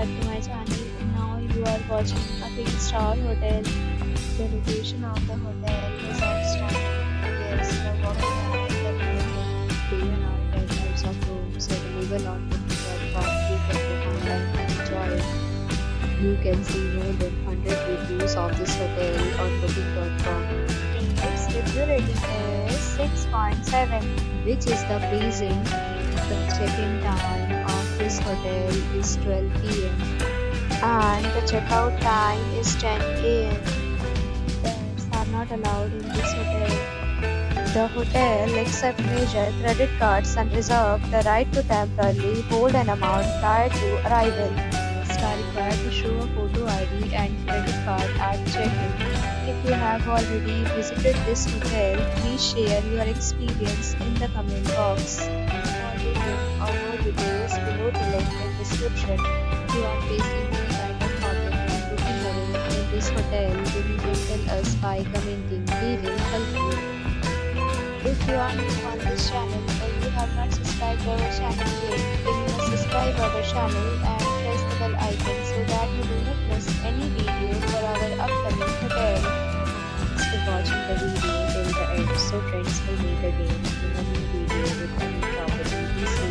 back to my channel. Now you are watching a 3-star hotel. The location of the hotel is outstanding. Guests love walking around the neighborhood. There are 10 types of rooms available on booking.com. You can book online and enjoy it. You can see more than 100 reviews of this hotel on booking.com. Its review rating is 6.7, which is the pleasing. The check-in time of this hotel is 12 p.m. and the checkout time is 10 a.m. Pets are not allowed in this hotel. The hotel accepts major credit cards and reserves the right to temporarily hold an amount prior to arrival. Guests are required to show a photo ID and credit card at check-in. If you have already visited this hotel, please share your experience in the comment box. For booking or more details, below the link in description. If you are facing any kind of problem when booking a room in this hotel, then you can tell us by commenting. We will help you. If you are new on this channel or you have not subscribed our channel yet, then you must subscribe our channel and press the bell icon so that you do not miss any video for our upcoming hotel. Thanks for watching the video till the end. So friends, will meet again in a new video with a new property. Be safe.